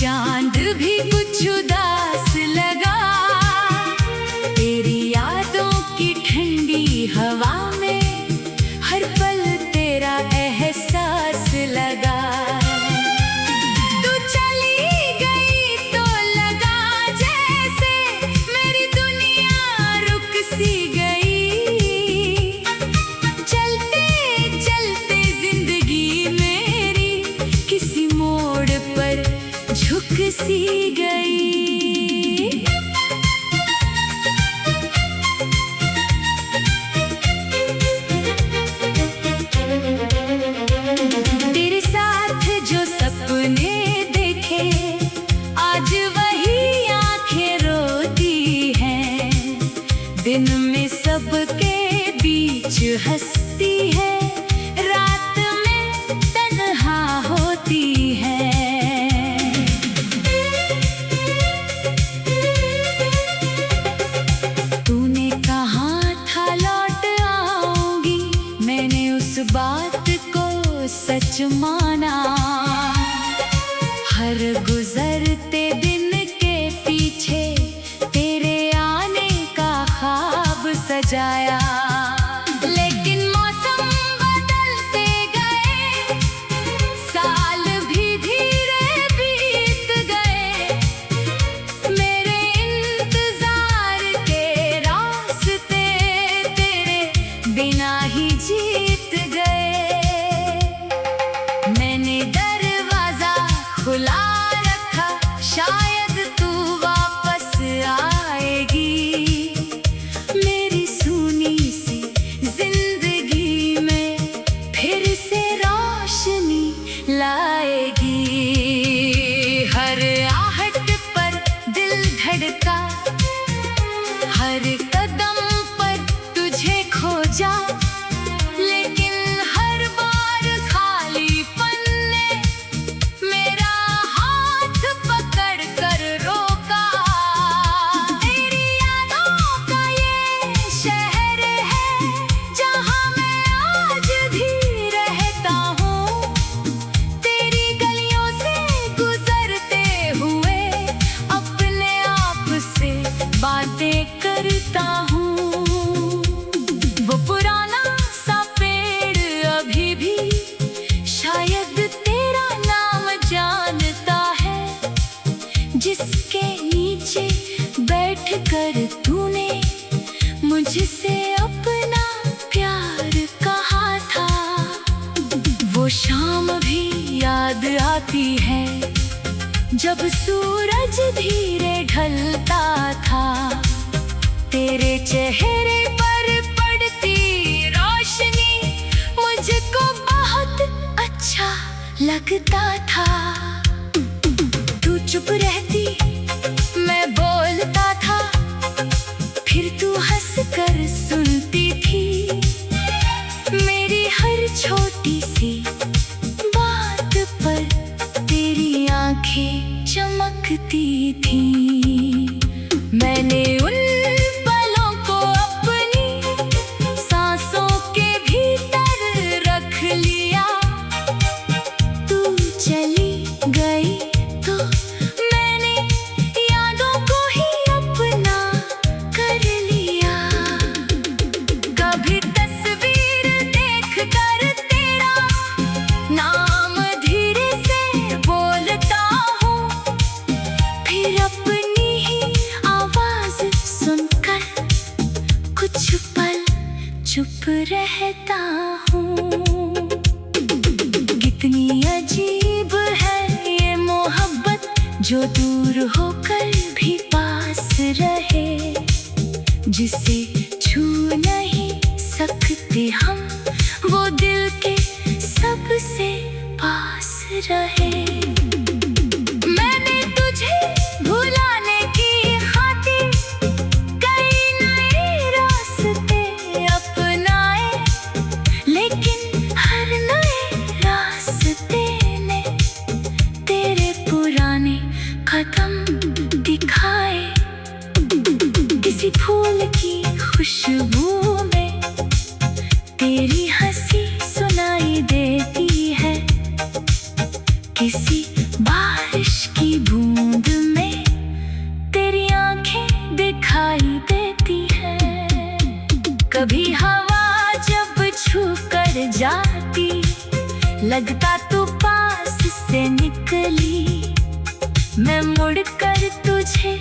चांद भी कुछ उदास लगा, तेरी यादों की ठंडी हवा में हर पल तेरा एहसास लगा। तू चली गई तो लगा जैसे मेरी दुनिया रुक सी गई। चलते चलते जिंदगी मेरी किसी मोड़ पर झुक सी गई। तेरे साथ जो सपने देखे आज वही आंखें रोती हैं। दिन में सबके बीच हंसती है, रात में तन्हा होती है। तूने कहा था लौट आऊंगी, मैंने उस बात को सच माना। हर गुजरते दिन के पीछे तेरे आने का ख्वाब सजाया। लेकिन मौसम बदलते गए, साल भी धीरे बीत गए। मेरे इंतजार के रास्ते तेरे बिना ही जीत गए। मैंने दरवाजा खुला रखा, शायद तू वापस आएगी। मेरी सूनी सी जिंदगी में फिर से रोशनी लाएगी। हर आहट पर दिल धड़का, हर कदम पर तुझे खोजा। लेकिन हर बार खालीपन ने मेरा हाथ पकड़ कर रोका। तेरी यादों का ये शहर है जहाँ मैं आज भी रहता हूँ। तेरी गलियों से गुजरते हुए अपने आप से बातें करता हूँ। वो पुराना सा पेड़ अभी भी शायद तेरा नाम जानता है, जिसके नीचे बैठकर तूने मुझसे अपना प्यार कहा था। वो शाम भी याद आती है जब सूरज धीरे ढलता था। तेरे चेहरे पर पड़ती रोशनी मुझको बहुत अच्छा लगता था। तू चुप रहती, मैं बोलता था, फिर तू हंसकर सुनती थी। मेरी हर छोटी सी बात पर तेरी आंखें चमकती थी। मैंने उन पलों को अपनी सांसों के भीतर रख लिया। तू चली गई तो मैंने यादों को ही अपना कर लिया। कभी तस्वीर देख कर तेरा नाम धीरे से बोलता हूँ, फिर अपनी ही आवाज सुनकर कुछ पल चुप रहता हूँ। कितनी अजीब है ये मोहब्बत, जो दूर होकर भी पास रहे। जिसे छू नहीं सकते हम, वो दिल के सबसे पास रहे। मैंने तुझे भुलाने की खातिर कई नए रास्ते अपनाए, लेकिन हर नए रास्ते ने तेरे पुराने कदम दिखाए। किसी फूल की खुशबू में तेरी हंसी सुनाई देती है, किसी बारिश बारिश की बूंद में तेरी आंखें दिखाई देती है। कभी हवा जब छू कर जाती, लगता तू पास से निकली। मैं मुड़कर तुझे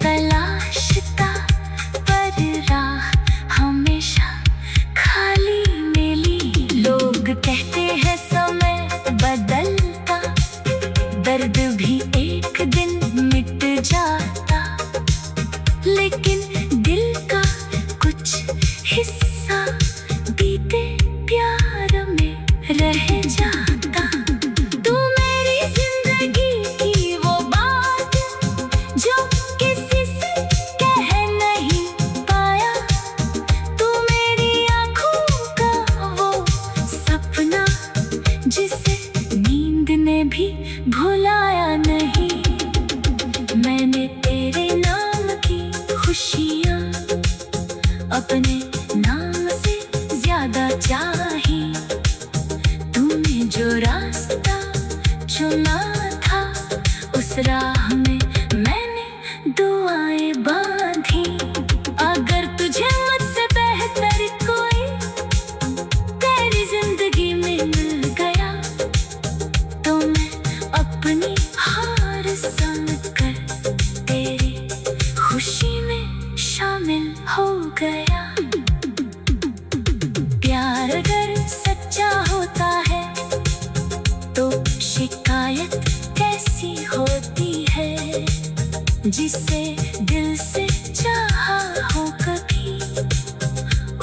तलाशता, पर राह हमेशा खाली मिली। लोग कहते हैं समय बदलता, दर्द भी एक दिन मिट जाता, लेकिन दिल का कुछ हिस्सा बीते प्यार में रह जाता। तू मेरी जिंदगी की वो बात जो किसी से कह नहीं पाया। तू मेरी आँखों का वो सपना जिसे नींद ने भी भुलाया नहीं। मैंने तेरे नाम की खुशियाँ अपने नाम से ज्यादा चाही। तूने जो रास्ता चुना था, उस राह में मैंने दुआएं बांधी। अगर तुझे मुझसे बेहतर कोई तेरी जिंदगी में मिल गया, तो मैं अपनी हार समझकर तेरी खुशी में शामिल हो गया। प्यार अगर सच्चा होता है तो शिकायत कैसी होती है। जिसे दिल से चाहा हो कभी,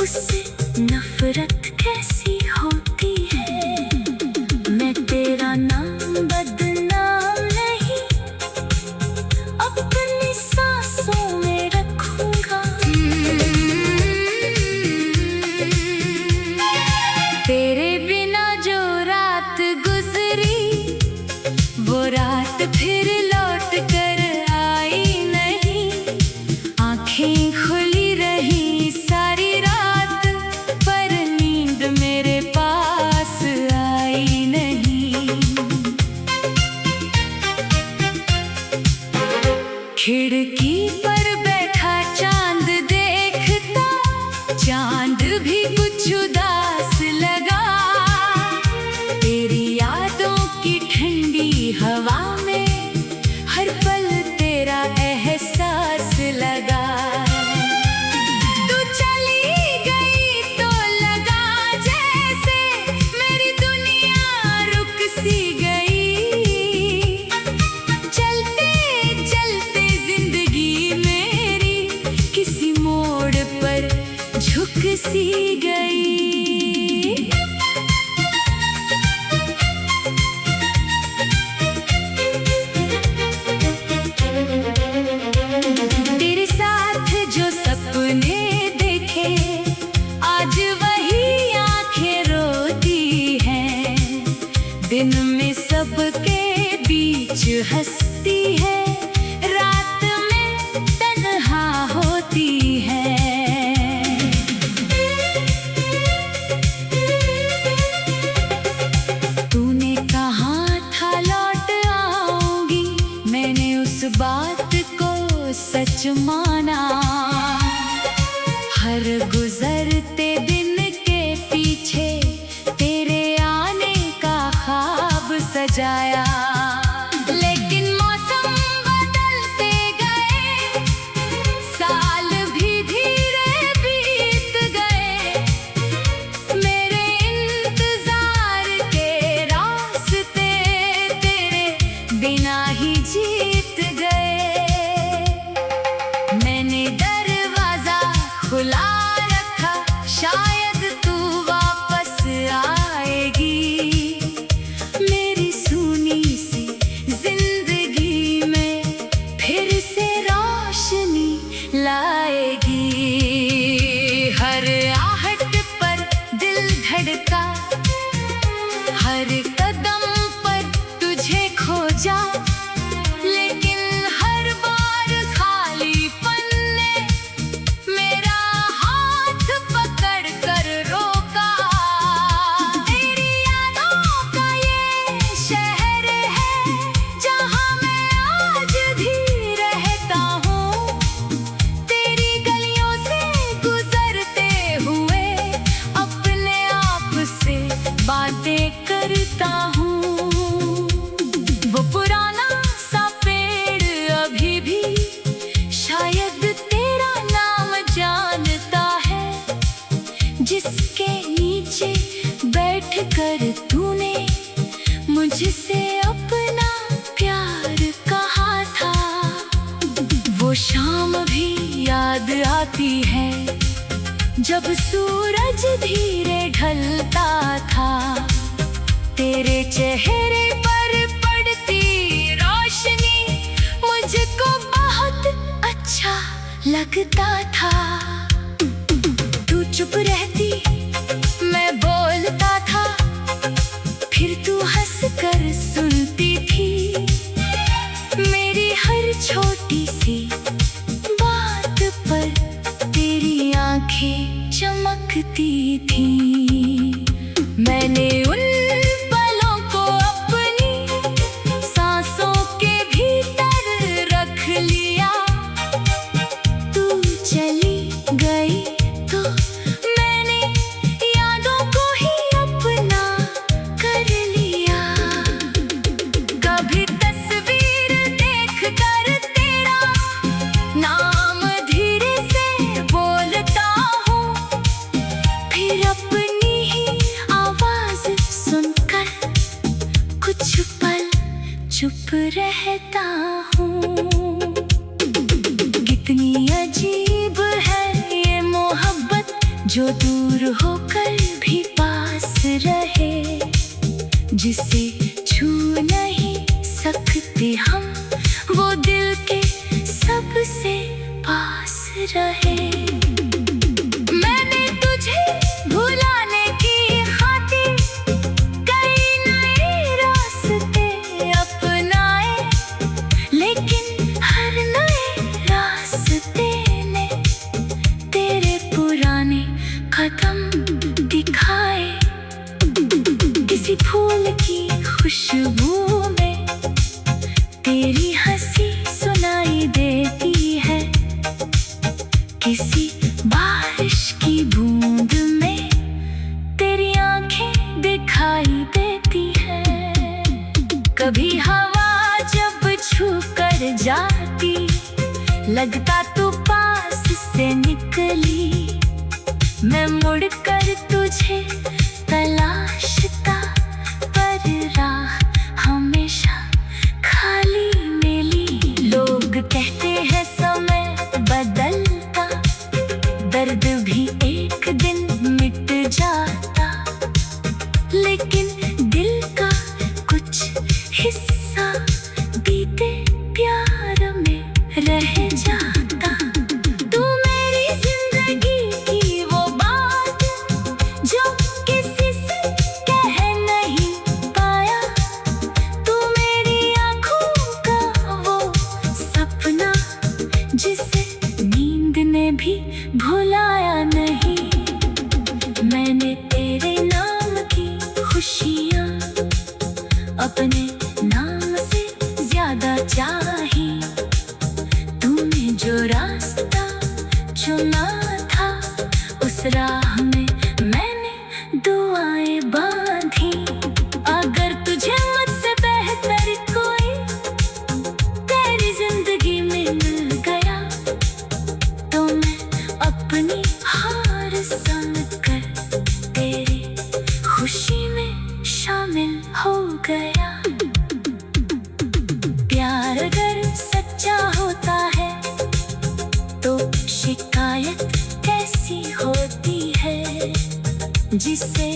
उससे नफरत कैसी होती है। मैं तेरा नाम बदनाम नहीं, अपनी सांसों में रखूंगा। तेरे बिना जो रात गुजरी, वो रात फिर लौट कर आई नहीं। आंखें खुली रही सारी रात, पर नींद मेरे पास आई नहीं। खिड़की पर बैठा चांद देखता, चांद भी कुछ उदास लगा। तेरी यादों की ठंडी हवा में हर पल तेरा एहसास लगा। तू चली गई तो लगा जैसे मेरी दुनिया रुक सी गई। चलते चलते जिंदगी मेरी किसी मोड़ पर झुक सी गई। तेरे साथ जो सपने देखे, आज वही आंखें रोती हैं। दिन में सबके बीच हंसती है, रात में तन्हा होती है। तूने कहा था लौट आऊंगी, मैंने उस बात को सच माना। हर गुजरते दिन के पीछे तेरे आने का ख्वाब सजाया। लेकिन मौसम बदलते गए, साल भी धीरे बीत गए। मेरे इंतजार के रास्ते तेरे बिना ही जीत गए। मैंने दरवाजा खुला रखा, शायद तू वापस आएगी। मेरी सूनी सी जिंदगी में फिर से रोशनी लाएगी। हर आहट पर दिल धड़का, हर कदम पर तुझे खोजा। लेकिन हर बार खालीपन ने मेरा जाती है। जब सूरज धीरे ढलता था, तेरे चेहरे पर पड़ती रोशनी मुझको बहुत अच्छा लगता था। तू चुप रहती, मैं बोलता था, फिर तू हंस कर सुनती थी। मेरी हर छोटी सी बात पर तेरी आंखें चमकती थी। मैंने उन पलों को अपनी सांसों के भीतर रख लिया। तू चली गई तो मैंने यादों को ही अपना कर लिया। कभी तस्वीर देख कर तेरा नाम धीरे से बोलता हूँ, फिर अपनी ही आवाज सुनकर कुछ पल चुप रहता हूँ। कितनी अजीब है ये मोहब्बत, जो दूर होकर भी पास रहे। जिसे छू नहीं सकते हम, वो दिल के सबसे पास रहे। मैंने तुझे भुलाने की खातिर कई नए रास्ते अपनाए, लेकिन हर नए रास्ते ने तेरे पुराने कदम दिखाए। किसी फूल की खुशबू में तेरी हंसी सुनाई देती है। किसी बारिश की बूंद में तेरी आंखें दिखाई देती है। कभी हवा जब छू कर जाती, लगता तू पास से निकली। मैं मुड़कर तुझे तलाशता, पर राह हमेशा खाली मिली। लोग कहते हैं समय बदलता, दर्द भी एक दिन मिट जाता, लेकिन दिल का कुछ हिस्सा बीते प्यार में रह जाता। तू मेरी जिंदगी की वो बात जो किसी से कह नहीं पाया। तू मेरी आँखों का वो सपना, जिसे नींद ने भी भुलाया नहीं। मैंने तेरे नाम की खुशियाँ अपने नाम से ज्यादा चाही। तूने जो रास्ता चुना था, उस राह में मैंने दुआएं बांधी। अगर तुझे मुझसे बेहतर कोई तेरी जिंदगी में मिल गया, तो मैं अपनी हार समझकर तेरी खुशी में शामिल हो गया। प्यार अगर सच्चा होता है, तो शिकायत कैसी होती है। जिसे